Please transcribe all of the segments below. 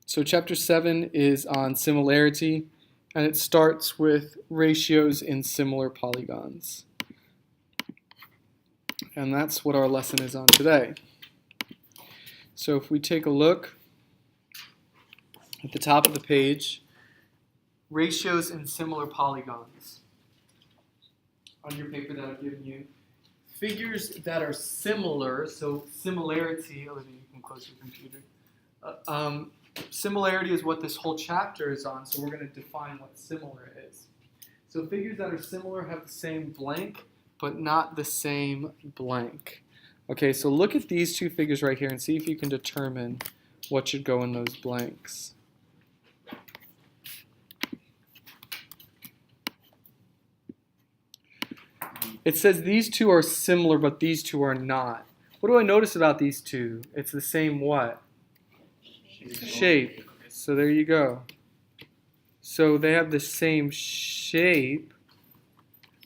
So chapter 7 is on similarity, and it starts with ratios in similar polygons. And that's what our lesson is on today. So if we take a look at the top of the page, ratios in similar polygons. On your paper that I've given you, figures that are similar, so similarity, Olivia, you can close your computer. Similarity is what this whole chapter is on, so we're going to define what similar is. So figures that are similar have the same blank, but not the same blank. Okay, so look at these two figures right here and see if you can determine what should go in those blanks. It says these two are similar, but these two are not. What do I notice about these two? It's the same what? Shape. So there you go. So they have the same shape,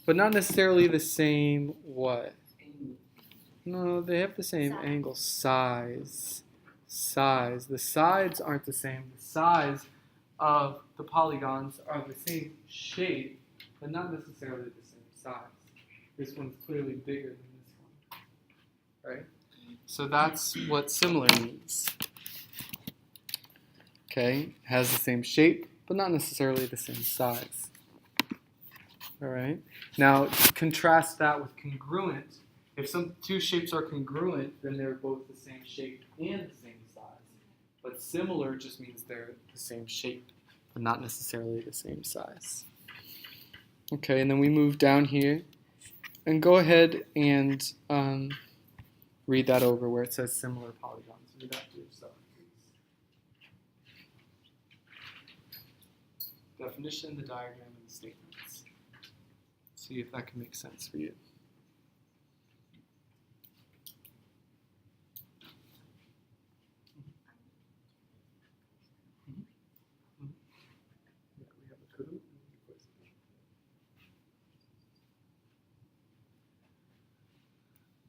but not necessarily the same what? No, they have the same angle. Size. The sides aren't the same. The size of the polygons are the same shape, but not necessarily the same size. This one's clearly bigger than this one, right? So that's what similar means. Okay, has the same shape, but not necessarily the same size. All right. Now contrast that with congruent. If some two shapes are congruent, then they're both the same shape and the same size. But similar just means they're the same shape, but not necessarily the same size. Okay, and then we move down here. And go ahead and read that over where it says similar polygons. Read that to yourself, please. Definition, the diagram, and the statements. See if that can make sense for you.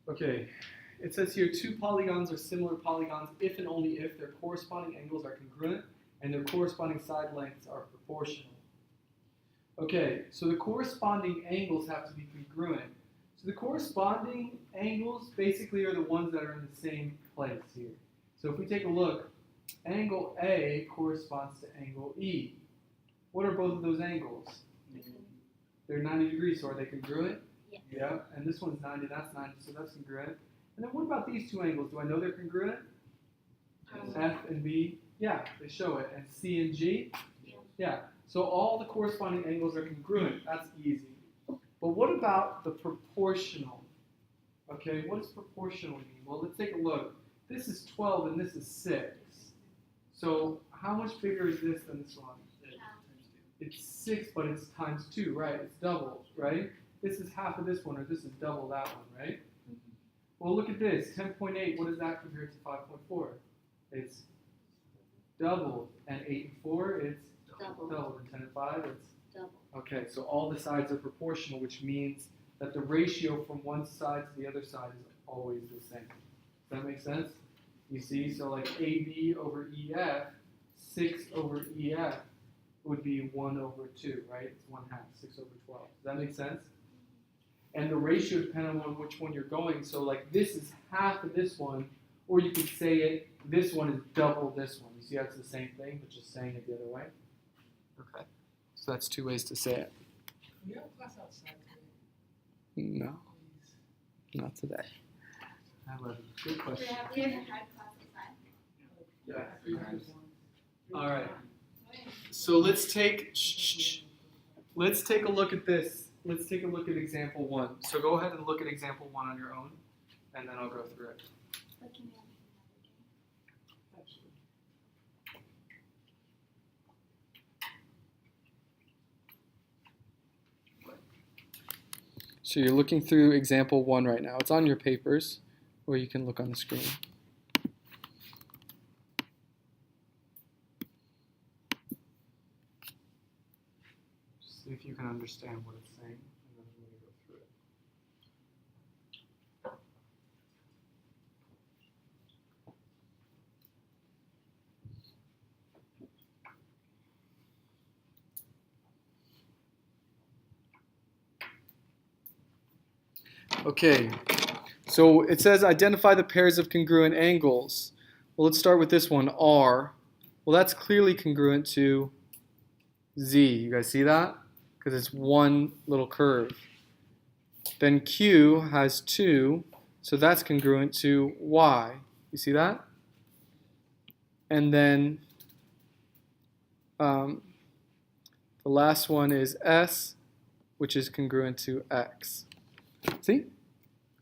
Okay, it says here two polygons are similar polygons if and only if their corresponding angles are congruent and their corresponding side lengths are proportional. Okay, so the corresponding angles have to be congruent. So the corresponding angles basically are the ones that are in the same place here. So if we take a look, angle A corresponds to angle E. What are both of those angles? They're 90 degrees, so are they congruent? Yeah, and this one's 90, that's 90, so that's congruent. And then what about these two angles? Do I know they're congruent? F and B? Yeah, they show it. And C and G? Yeah. So all the corresponding angles are congruent. That's easy. But what about the proportional? Okay, what does proportional mean? Well, let's take a look. This is 12 and this is 6. So how much bigger is this than this one? It's 6, but it's times 2, right? It's doubled, right? This is half of this one, or this is double that one, right? Well, look at this. 10.8, what is that compared to 5.4? It's doubled. And 8 and 4, it's doubled. And 10 and 5, it's double. Okay, so all the sides are proportional, which means that the ratio from one side to the other side is always the same. Does that make sense? You see, so like AB over EF, 6 over EF would be 1 over 2, right? It's 1/2, 6 over 12. Does that make sense? And the ratio depends on which one you're going. So like this is half of this one, or you could say it, this one is double this one. You see that's the same thing, but just saying it the other way? Okay. So that's two ways to say it. You have class outside today? No. Not today. I love it. Good question. We haven't had class outside. Yeah. All right. So let's take a look at this. Let's take a look at example 1. So go ahead and look at example 1 on your own, and then I'll go through it. So you're looking through example 1 right now. It's on your papers, or you can look on the screen. See if you can understand what it's saying, and then we're going to go through it. Okay, so it says identify the pairs of congruent angles. Well, let's start with this one, R. Well, that's clearly congruent to Z. You guys see that? Because it's one little curve. Then Q has 2, so that's congruent to Y. You see that? And then the last one is S, which is congruent to X. See?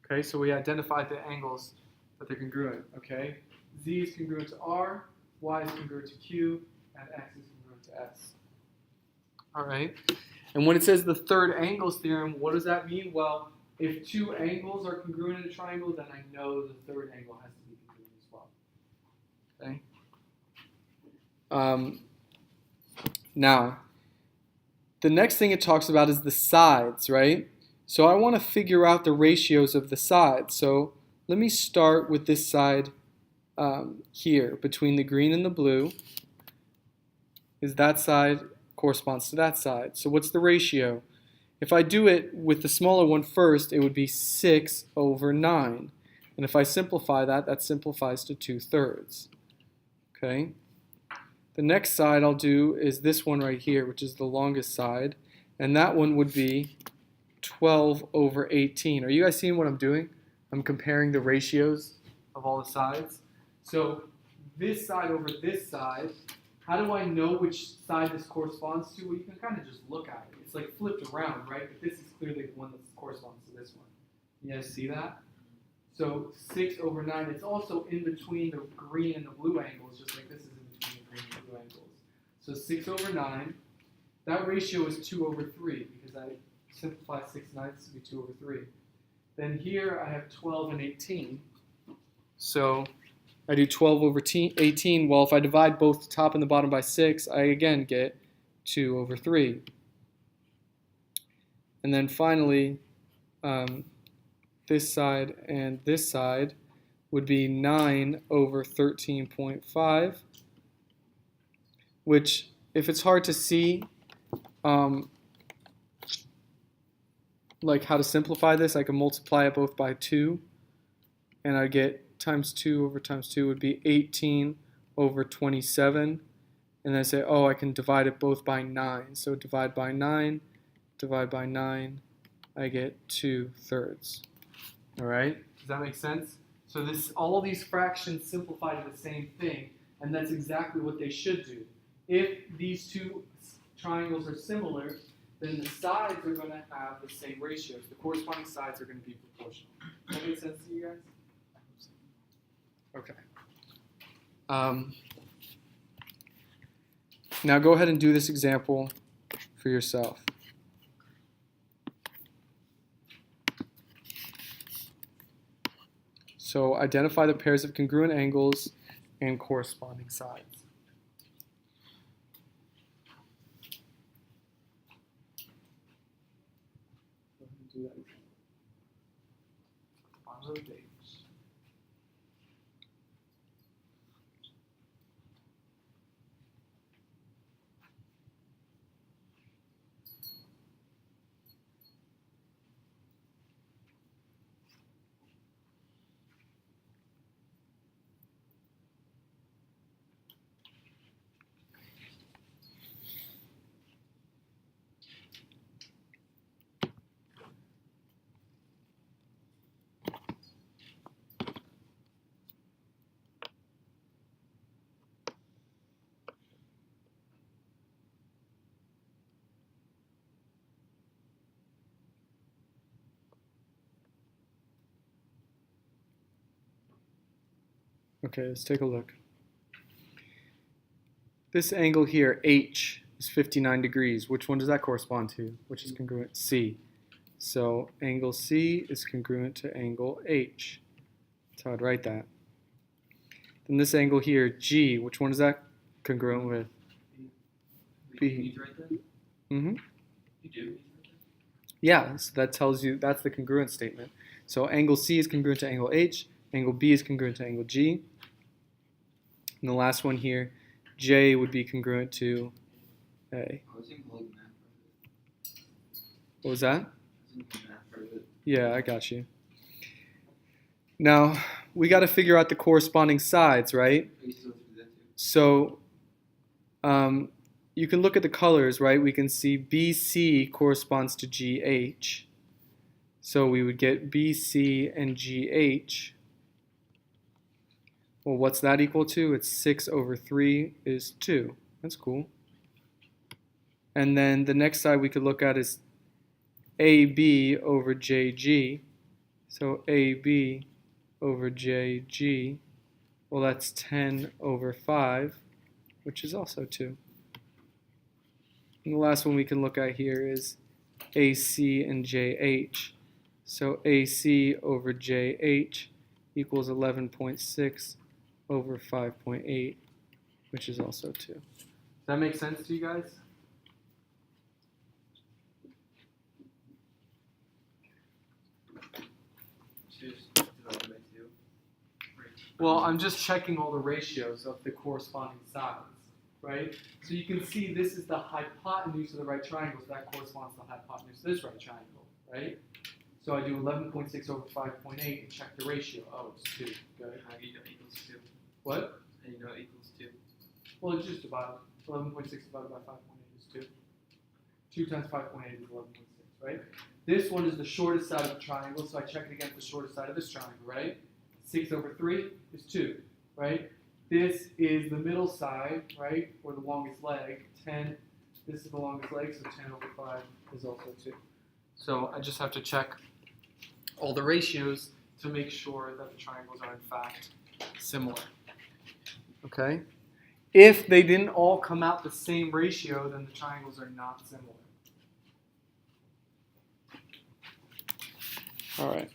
Okay, so we identified the angles that they're congruent. Okay, Z is congruent to R, Y is congruent to Q, and X is congruent to S. All right. And when it says the third angles theorem, what does that mean? Well, if two angles are congruent in a triangle, then I know the third angle has to be congruent as well. Okay. Now, the next thing it talks about is the sides, right? So I want to figure out the ratios of the sides. So let me start with this side here, between the green and the blue. Is that side corresponds to that side. So what's the ratio? If I do it with the smaller one first, it would be 6/9. And if I simplify that, that simplifies to 2/3. Okay. The next side I'll do is this one right here, which is the longest side. And that one would be 12/18. Are you guys seeing what I'm doing? I'm comparing the ratios of all the sides. So this side over this side, how do I know which side this corresponds to? Well, you can kind of just look at it. It's like flipped around, right? But this is clearly the one that corresponds to this one. You guys see that? So 6/9, it's also in between the green and the blue angles, just like this is in between the green and blue angles. So 6/9, that ratio is 2/3 because I simplify 6/9 to be 2/3. Then here I have 12/18. So I do 12/18. Well, if I divide both the top and the bottom by 6, I again get 2/3. And then finally, this side and this side would be 9/13.5, which, if it's hard to see, like how to simplify this, I can multiply it both by 2, and I get times 2 over times 2 would be 18/27, and then I say, oh, I can divide it both by 9. So divide by 9, I get 2/3. All right, does that make sense? So all these fractions simplify to the same thing, and that's exactly what they should do. If these two triangles are similar, then the sides are going to have the same ratios. The corresponding sides are going to be proportional. Does that make sense to you guys? Okay. Now go ahead and do this example for yourself. So identify the pairs of congruent angles and corresponding sides. Go ahead and do that again. Bottom of the page. Okay, let's take a look. This angle here, H, is 59 degrees. Which one does that correspond to? Which is congruent? C. So angle C is congruent to angle H. That's how I'd write that. Then this angle here, G, which one is that congruent with? B. You need to write that? Mm-hmm. You do? Yeah, so that tells you, that's the congruent statement. So angle C is congruent to angle H, angle B is congruent to angle G. And the last one here, J would be congruent to A. I was thinking like math part of it. What was that? I was thinking math part of it. Yeah, I got you. Now, we got to figure out the corresponding sides, right? So, you can look at the colors, right? We can see BC corresponds to GH. So we would get BC and GH. Well, what's that equal to? It's 6 over 3 is 2. That's cool. And then the next side we could look at is AB over JG. So AB over JG, well, that's 10 over 5, which is also 2. And the last one we can look at here is AC and JH. So AC over JH equals 11.6 over 5.8, which is also 2. Does that make sense to you guys? Well, I'm just checking all the ratios of the corresponding sides, right? So you can see this is the hypotenuse of the right triangle, so that corresponds to the hypotenuse of this right triangle, right? So I do 11.6 over 5.8 and check the ratio. Oh, it's 2. Good. How do you know it equals 2? What? How do you know it equals 2? Well, it's just about 11.6 divided by 5.8 is 2. 2 times 5.8 is 11.6, right? This one is the shortest side of the triangle, so I check it against the shortest side of this triangle, right? 6 over 3 is 2, right? This is the middle side, right, or the longest leg, 10. This is the longest leg, so 10 over 5 is also 2. So I just have to check all the ratios to make sure that the triangles are in fact similar. Okay? If they didn't all come out the same ratio, then the triangles are not similar. All right.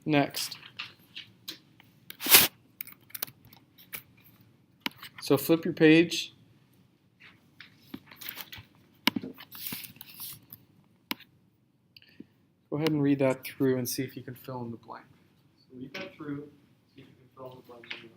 Next. So flip your page. Go ahead and read that through and see if you can fill in the blank. So read that through, see if you can fill in the blank on your own.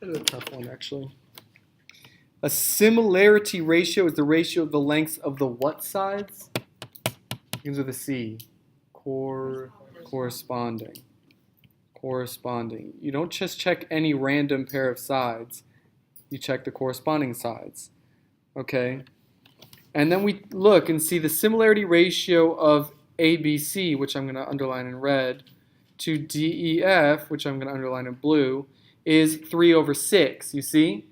Kind of a tough one, actually. A similarity ratio is the ratio of the lengths of the what sides? Begins with a C. Corresponding. Corresponding. You don't just check any random pair of sides. You check the corresponding sides. Okay? And then we look and see the similarity ratio of ABC, which I'm going to underline in red, to DEF, which I'm going to underline in blue, is 3 over 6. You see?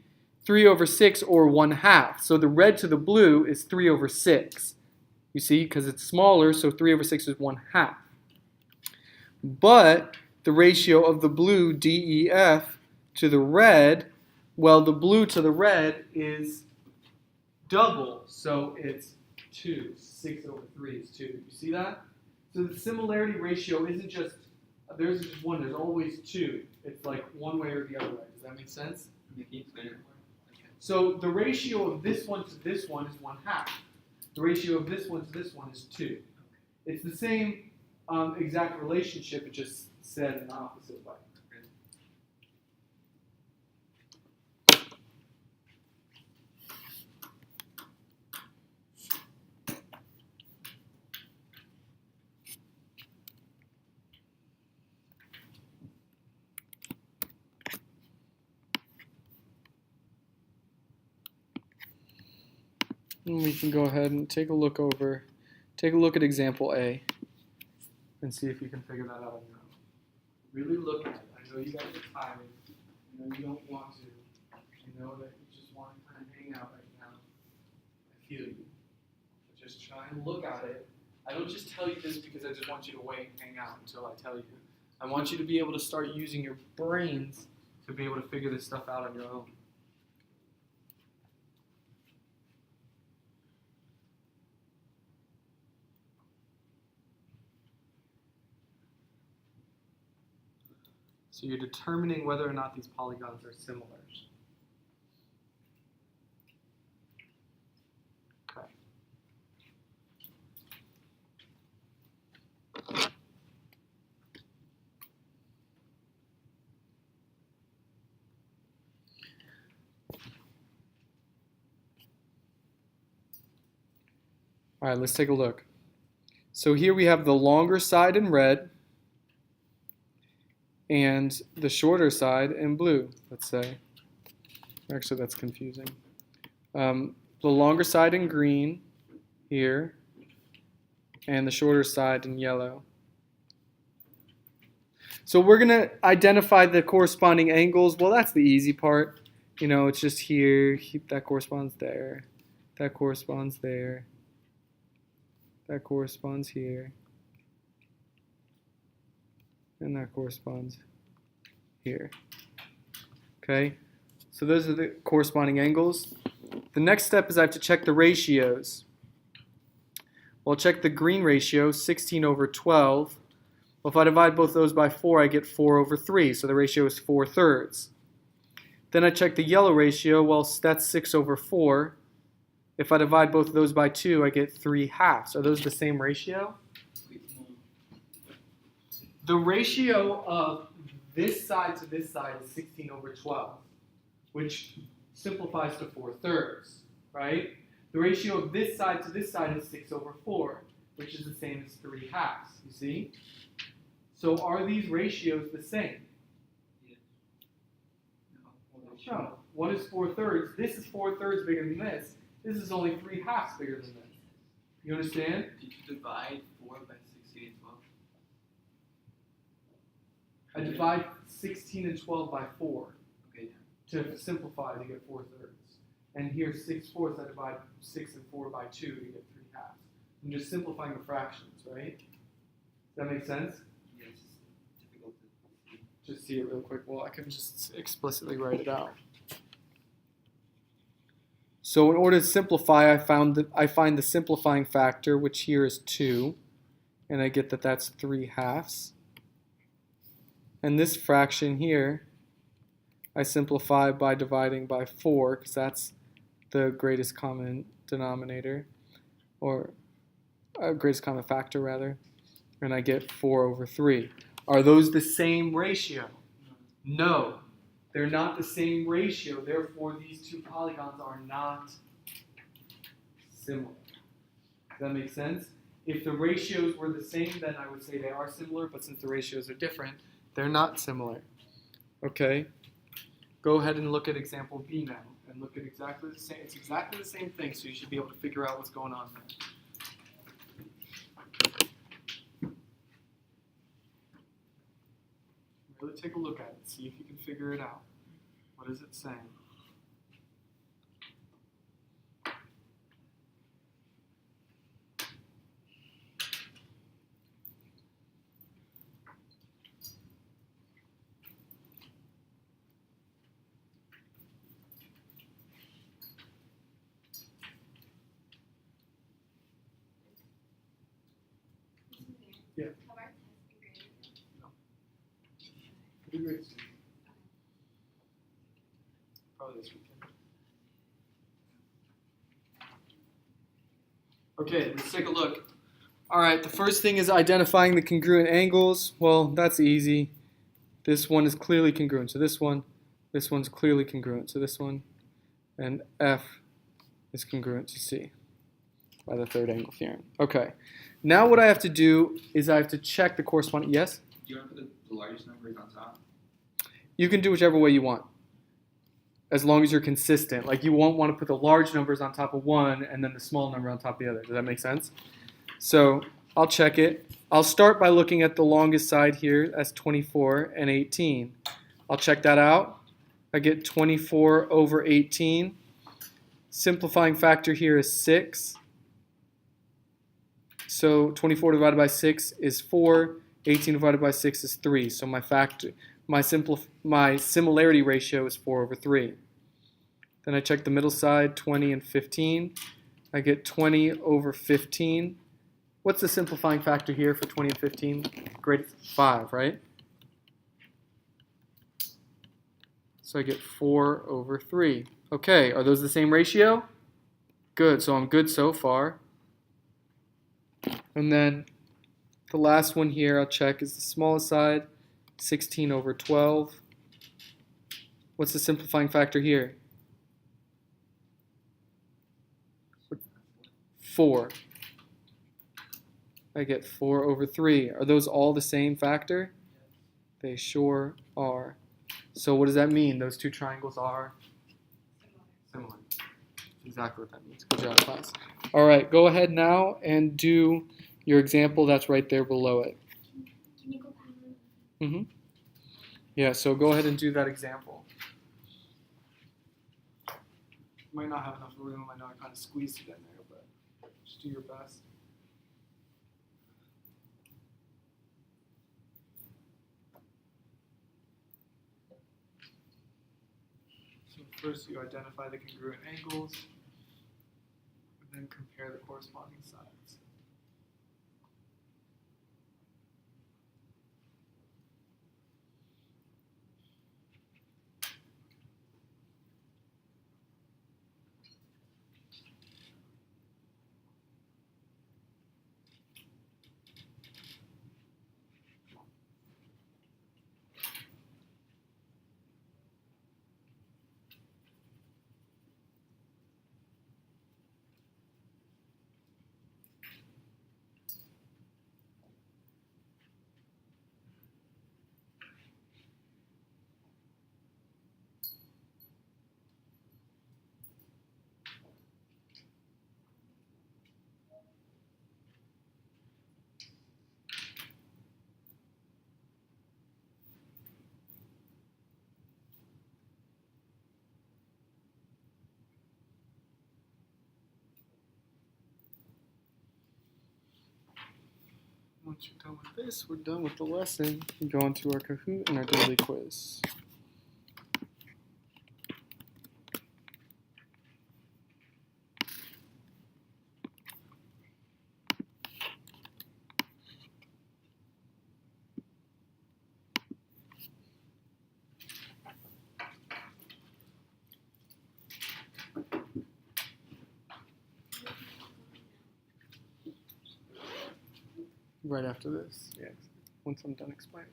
3 over 6 or 1/2. So the red to the blue is 3 over 6. You see? Because it's smaller, so 3 over 6 is 1/2. But the ratio of the blue DEF to the red, well, the blue to the red is double. So it's 2. 6 over 3 is 2. You see that? So the similarity ratio isn't just, there's just one, there's always 2. It's like one way or the other way. Does that make sense? So the ratio of this one to this one is 1/2. The ratio of this one to this one is 2. It's the same exact relationship, it just said in the opposite way. And we can go ahead and take a look at example A and see if you can figure that out on your own. Really look at it. I know you guys are tired. I know you don't want to. I know that you just want to kind of hang out right now. I feel you. But just try and look at it. I don't just tell you this because I just want you to wait and hang out until I tell you. I want you to be able to start using your brains to be able to figure this stuff out on your own. So you're determining whether or not these polygons are similar. All right, let's take a look. So here we have the longer side in red and the shorter side in blue, let's say. Actually, that's confusing. The longer side in green here and the shorter side in yellow. So we're going to identify the corresponding angles. Well, that's the easy part. You know, it's just here, that corresponds there, that corresponds there, that corresponds here, and that corresponds here. Okay, so those are the corresponding angles. The next step is I have to check the ratios. Well, I'll check the green ratio, 16 over 12. Well, if I divide both those by 4, I get 4 over 3, so the ratio is 4/3. Then I check the yellow ratio, well, that's 6 over 4. If I divide both of those by 2, I get 3/2. Are those the same ratio? The ratio of this side to this side is 16 over 12, which simplifies to 4/3, right? The ratio of this side to this side is 6 over 4, which is the same as 3/2, you see? So are these ratios the same? No. One is 4/3. This is 4/3 bigger than this. This is only 3/2 bigger than this. You understand? Did you divide 4 by 16 and 12? I divide 16 and 12 by 4 Okay, to simplify to get 4/3. And here 6/4, I divide 6 and 4 by 2 to get 3/2. I'm just simplifying the fractions, right? Does that make sense? yes, it's difficult to see. Just see it real quick. Well, I can just explicitly write it out. So in order to simplify, I find the simplifying factor, which here is 2, and I get that that's 3/2. And this fraction here, I simplify by dividing by 4, because that's the greatest common denominator, or greatest common factor rather, and I get 4 over 3. Are those the same ratio? No, they're not the same ratio. Therefore, these two polygons are not similar. Does that make sense? If the ratios were the same, then I would say they are similar, but since the ratios are different, they're not similar. Okay? Go ahead and look at example B now, and look at exactly the same. It's exactly the same thing, so you should be able to figure out what's going on there. Really take a look at it. See if you can figure it out. What is it saying? Yeah. Have our tests been graded? Pretty great. Probably this weekend. Okay, let's take a look. All right, the first thing is identifying the congruent angles. Well, that's easy. This one is clearly congruent to this one's clearly congruent to this one, and F is congruent to C by the third angle theorem. Okay, now what I have to do is I have to check the corresponding, yes? Do you want to put the largest numbers on top? You can do whichever way you want, as long as you're consistent. Like you won't want to put the large numbers on top of one and then the small number on top of the other. Does that make sense? So I'll check it. I'll start by looking at the longest side here. That's 24 and 18. I'll check that out. I get 24 over 18. Simplifying factor here is 6. So 24 divided by 6 is 4. 18 divided by 6 is 3. So my similarity ratio is 4 over 3. Then I check the middle side, 20 and 15. I get 20 over 15. What's the simplifying factor here for 20 and 15? Great, 5, right? So I get 4 over 3. Okay, are those the same ratio? Good, so I'm good so far. And then the last one here I'll check is the smallest side, 16 over 12. What's the simplifying factor here? 4. I get 4 over 3. Are those all the same factor? They sure are. So what does that mean? Those two triangles are similar. Exactly what that means. Good job, class. All right, go ahead now and do your example that's right there below it. Can you go back? Mm-hmm. Yeah, so go ahead and do that example. You might not have enough room. I know I kind of squeezed it in there, but just do your best. So first you identify the congruent angles, and then compare the corresponding sides. Once you're done with this, we're done with the lesson. We go into our Kahoot and our daily quiz. Right after this, yeah, once I'm done explaining.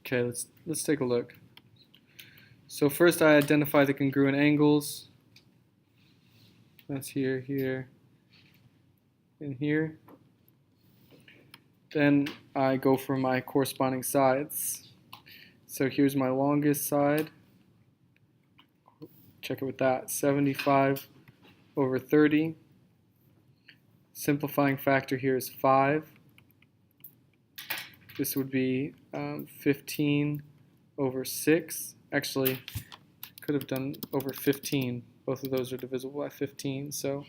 Okay, let's take a look. So first I identify the congruent angles. That's here, here, and here. Then I go for my corresponding sides. So here's my longest side. Check it with that. 75 over 30. Simplifying factor here is 5. This would be 15 over 6. Actually, could have done over 15. Both of those are divisible by 15. So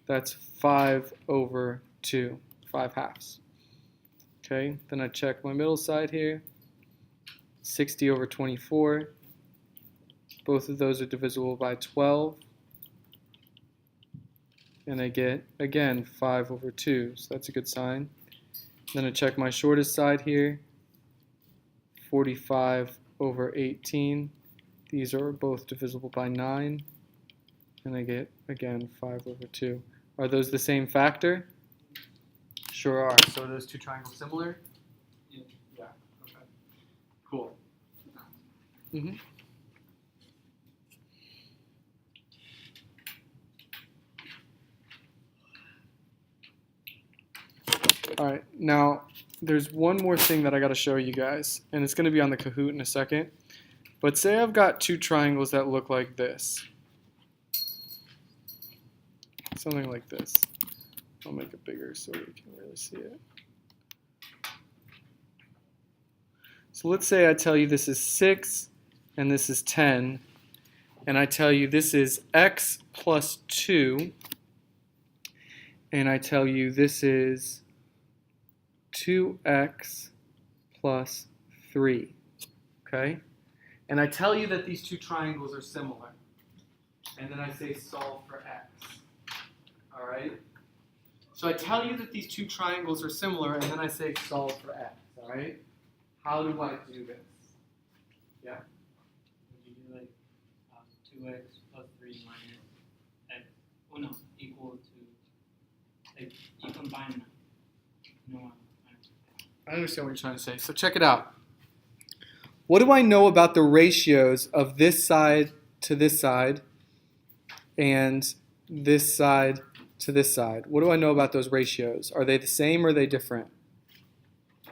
that's 5 over 2, 5 halves. Okay, then I check my middle side here. 60 over 24. Both of those are divisible by 12. And I get, again, 5 over 2. So that's a good sign. Then I check my shortest side here. 45 over 18. These are both divisible by 9. And I get, again, 5 over 2. Are those the same factor? Sure are. So are those two triangles similar? Yeah. Okay. Cool. Mm-hmm. All right. Now, there's one more thing that I got to show you guys, and it's going to be on the Kahoot in a second. But say I've got two triangles that look like this. Something like this. I'll make it bigger so we can really see it. So let's say I tell you this is 6 and this is 10, and I tell you this is x plus 2, and I tell you this is 2x plus 3, okay? And I tell you that these two triangles are similar, and then I say solve for x, all right? So I tell you that these two triangles are similar, and then I say solve for x, all right? How do I do this? Yeah? Would you do like 2x plus 3 minus x? Oh no, equal to, like, you combine them. No. I understand what you're trying to say. So check it out. What do I know about the ratios of this side to this side and this side to this side? What do I know about those ratios? Are they the same or are they different?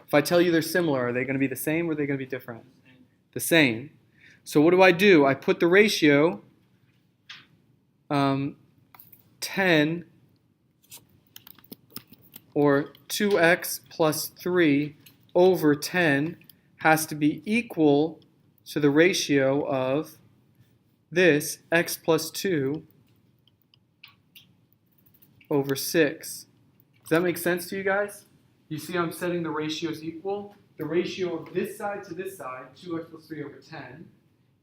If I tell you they're similar, are they going to be the same or are they going to be different? The same. So what do? I put the ratio 10 or 2x plus 3 over 10 has to be equal to the ratio of this x plus 2 over 6. Does that make sense to you guys? You see I'm setting the ratios equal? The ratio of this side to this side, 2x plus 3 over 10,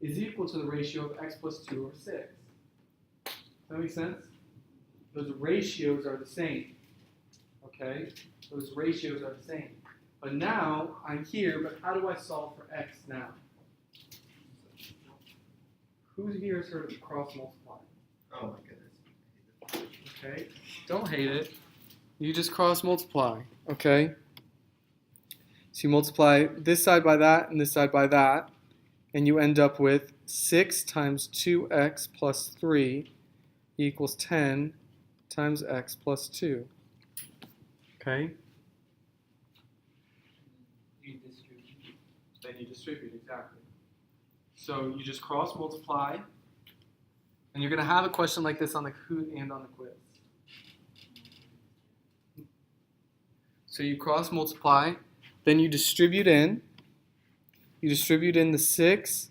is equal to the ratio of x plus 2 over 6. Does that make sense? Those ratios are the same. Okay? Those ratios are the same. But now, I'm here, but how do I solve for x now? Who here has heard of cross multiplying? Oh my goodness. Okay? Don't hate it. You just cross multiply. Okay? So you multiply this side by that and this side by that, and you end up with 6 times 2x plus 3 equals 10 times x plus 2. Okay? Then you distribute, exactly. So you just cross multiply, and you're going to have a question like this on the Kahoot and on the quiz. So you cross multiply, then you distribute in. You distribute in the 6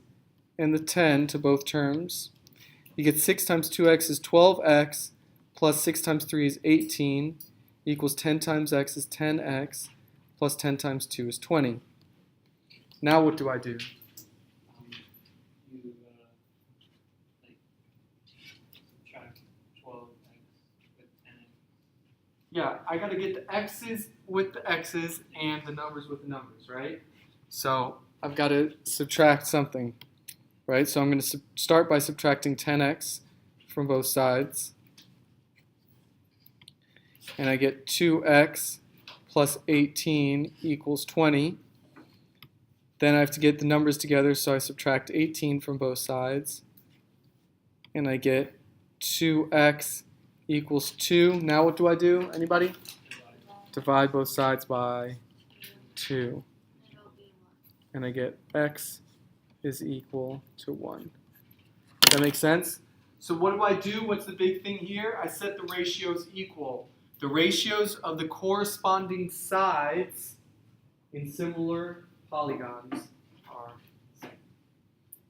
and the 10 to both terms. You get 6 times 2x is 12x, plus 6 times 3 is 18, equals 10 times x is 10x, plus 10 times 2 is 20. Now what do? You subtract 12x with 10x. Yeah, I got to get the x's with the x's and the numbers with the numbers, right? So I've got to subtract something, right? So I'm going to start by subtracting 10x from both sides. And I get 2x plus 18 equals 20. Then I have to get the numbers together, so I subtract 18 from both sides. And I get 2x equals 2. Now what do? Anybody? Divide both sides by 2. And I get x is equal to 1. Does that make sense? So what do? What's the big thing here? I set the ratios equal. The ratios of the corresponding sides in similar polygons are the same.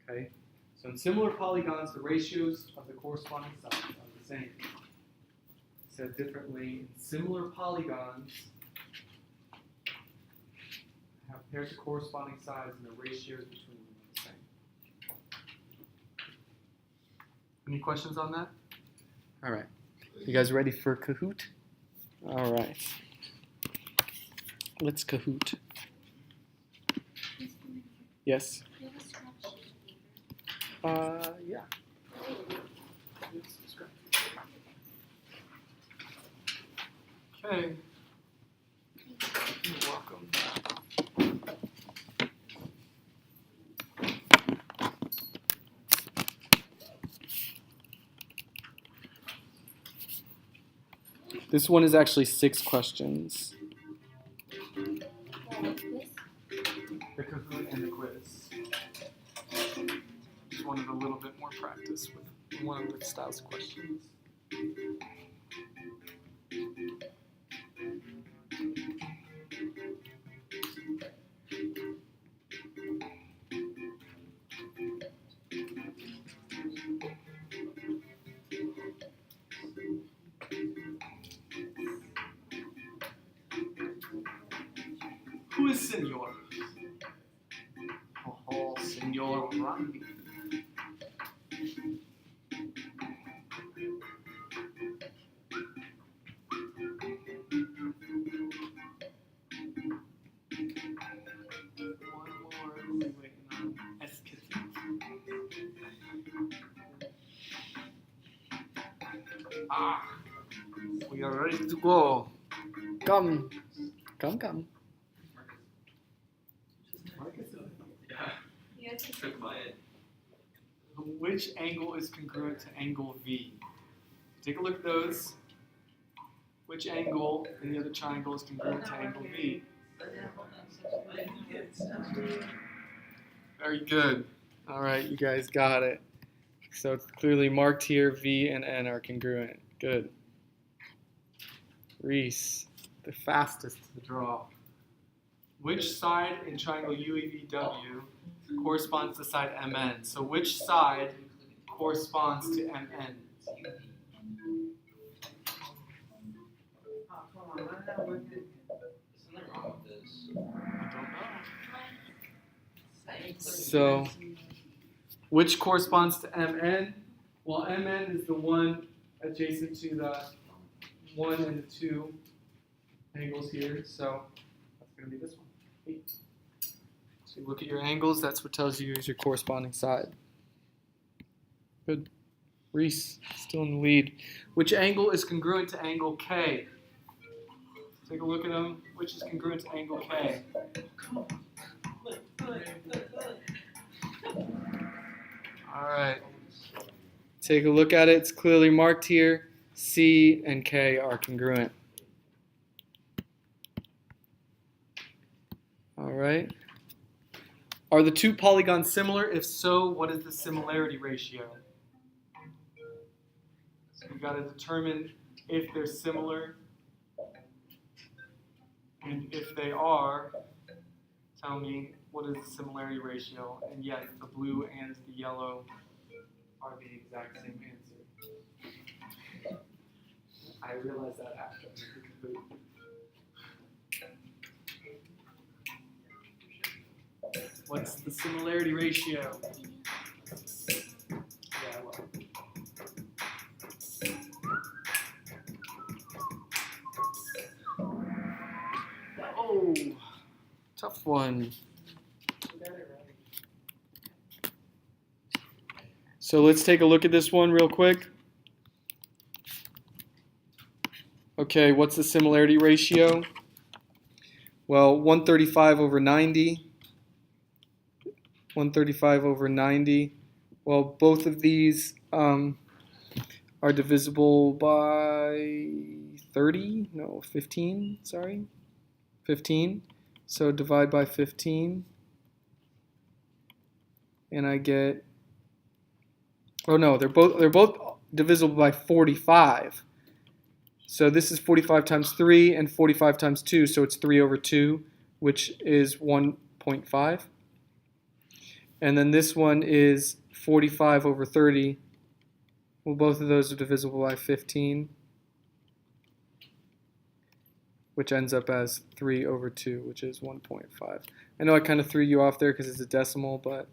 Okay? So in similar polygons, the ratios of the corresponding sides are the same. Said differently, in similar polygons have pairs of corresponding sides and the ratios between them are the same. Any questions on that? All right. You guys ready for Kahoot? All right. Let's Kahoot. Yes? Yeah. Okay. You're welcome. This one is actually 6 questions. The Kahoot and the quiz. Just wanted a little bit more practice with one of the styles of questions. Who is Senor? Oh, Senor Randy. One more. Who are we waiting on? Ah, we are ready to go. Come. Come. Yeah, Yes. took my it. Which angle is congruent to angle V? Take a look at those. Which angle in the other triangle is congruent to angle V? Very good. All right, you guys got it. So it's clearly marked here, V and N are congruent. Good. Reese, the fastest to draw. Which side in triangle UEVW corresponds to side MN? So which side corresponds to MN? Something wrong with this. I don't know. So, which corresponds to MN? Well, MN is the one adjacent to the 1 and the 2 angles here, so that's going to be this one. 8. So you look at your angles, that's what tells you is your corresponding side. Good. Reese, still in the lead. Which angle is congruent to angle K? Take a look at them. Which is congruent to angle K? All right. Take a look at it. It's clearly marked here. C and K are congruent. All right. Are the two polygons similar? If so, what is the similarity ratio? So we've got to determine if they're similar. And if they are, tell me what is the similarity ratio. And yes, the blue and the yellow are the exact same answer. I realized that after. What's the similarity ratio? Yeah, well. Oh, tough one. So let's take a look at this one real quick. Okay, what's the similarity ratio? Well, 135 over 90. 135 over 90. Well, both of these are divisible by 30. No, 15. Sorry, 15. So divide by 15, and I get. Oh no, they're both divisible by 45. So this is 45 times 3 and 45 times 2, so it's 3 over 2, which is 1.5. And then this one is 45 over 30. Well, both of those are divisible by 15, which ends up as 3 over 2, which is 1.5. I know I kind of threw you off there because it's a decimal, but,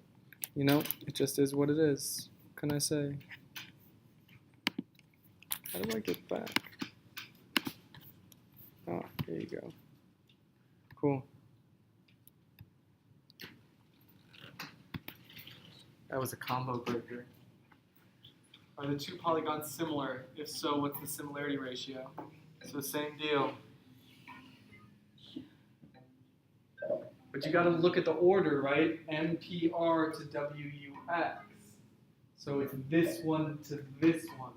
you know, it just is what it is. What can I say? How do I get back? Oh, there you go. Cool. That was a combo breaker. Are the two polygons similar? If so, what's the similarity ratio? So same deal. But you got to look at the order, right? MPR to WUX. So it's this one to this one.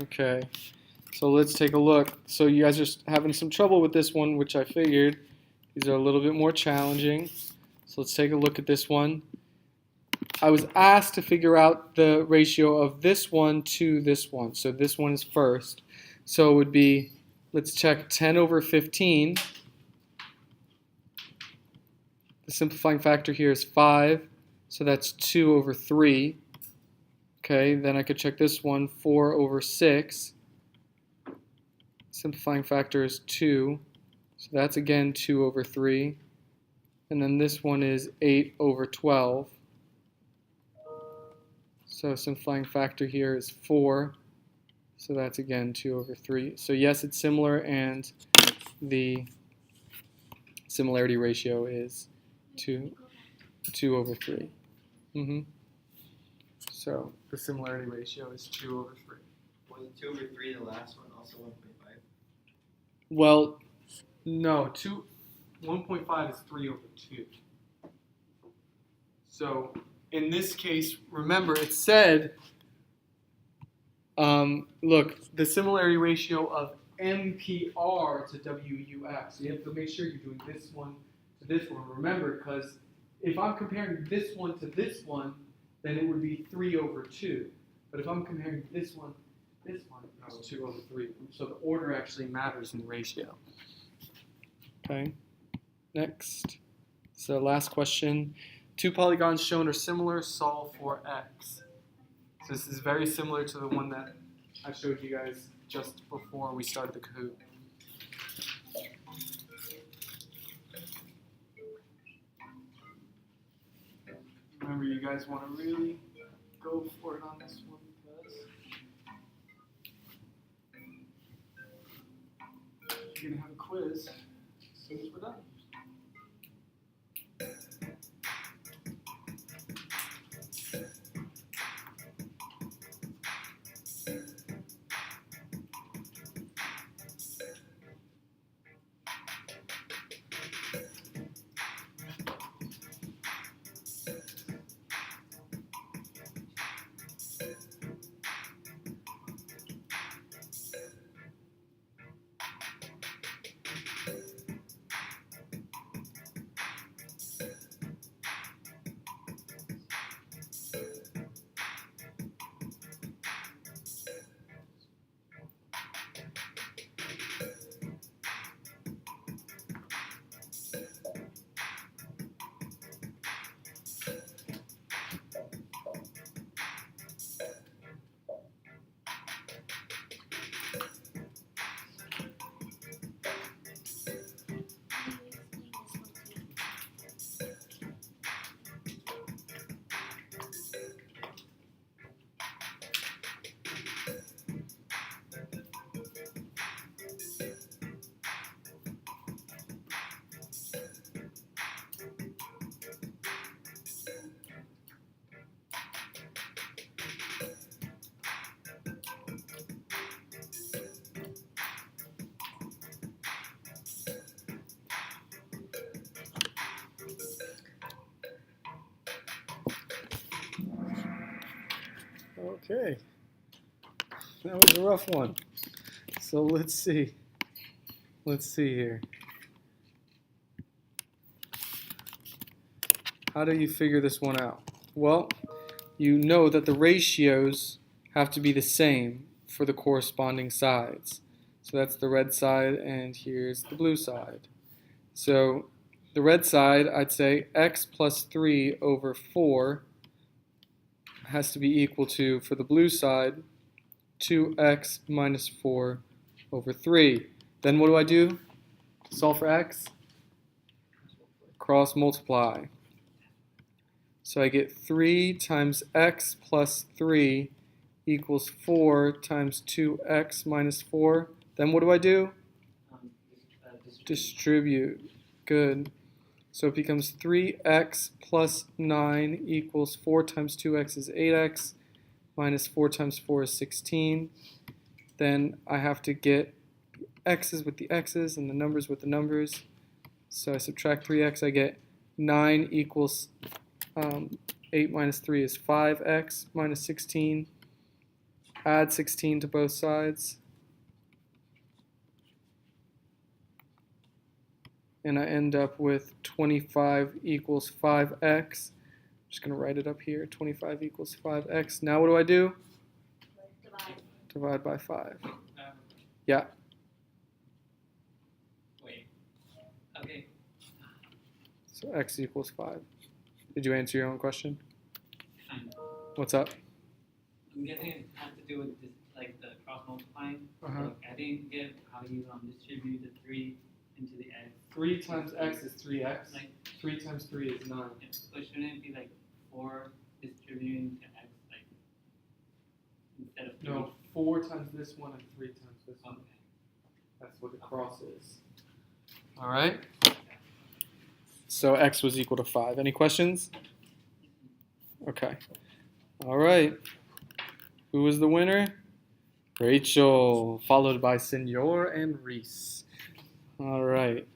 Okay, so let's take a look. So you guys are having some trouble with this one, which I figured. These are a little bit more challenging. So let's take a look at this one. I was asked to figure out the ratio of this one to this one. So this one is first. So it would be, let's check 10 over 15. The simplifying factor here is 5. So that's 2 over 3. Okay, then I could check this one, 4 over 6. Simplifying factor is 2. So that's again 2 over 3. And then this one is 8 over 12. So simplifying factor here is 4. So that's again 2 over 3. So yes, it's similar, and the similarity ratio is 2 over 3. So the similarity ratio is 2 over 3. Was 2 over 3 the last one also 1.5? Well, no, 1.5 is 3 over 2. So in this case, remember it said, look, the similarity ratio of MPR to WUF. So you have to make sure you're doing this one to this one. Remember, because if I'm comparing this one to this one, then it would be 3 over 2. But if I'm comparing this one, it's 2 over 3. So the order actually matters in the ratio. Okay, next. So last question. 2 polygons shown are similar, solve for x. So this is very similar to the one that I showed you guys just before we started the Kahoot. Remember, you guys want to really go for it on this one because you're going to have a quiz as soon as we're done. Okay, that was a rough one. So let's see. Let's see here. How do you figure this one out? Well, you know that the ratios have to be the same for the corresponding sides. So that's the red side, and here's the blue side. So the red side, I'd say x plus 3 over 4 has to be equal to, for the blue side, 2x minus 4 over 3. Then what do I do? Solve for x? Cross multiply. So I get 3 times x plus 3 equals 4 times 2x minus 4. Then what do I do? Distribute. Good. So it becomes 3x plus 9 equals 4 times 2x is 8x, minus 4 times 4 is 16. Then I have to get x's with the x's and the numbers with the numbers. So I subtract 3x, I get 9 equals 8 minus 3 is 5x minus 16. Add 16 to both sides. And I end up with 25 equals 5x. I'm just going to write it up here. 25 equals 5x. Now what do I do? Divide by 5. Yeah. Wait. Okay. So x equals 5. Did you answer your own question? Kind of. What's up? I'm guessing it has to do with this, like the cross multiplying. Uh-huh. Like, I didn't get how you distribute the 3 into the x. 3 times x is 3x. Like 3 times 3 is 9. So shouldn't it be like 4 distributing to x, like instead of 3? No, 4 times this one and 3 times this one. Okay. That's what the cross is. All right. So x was equal to 5. Any questions? Okay. All right. Who was the winner? Rachel, followed by Senor and Reese. All right.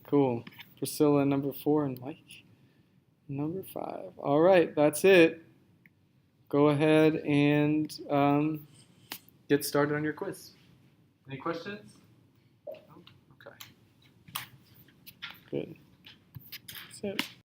Cool. Priscilla, number 4, and Mike, number 5. All right, that's it. Go ahead and get started on your quiz. Any questions? No? Okay. Good. That's it.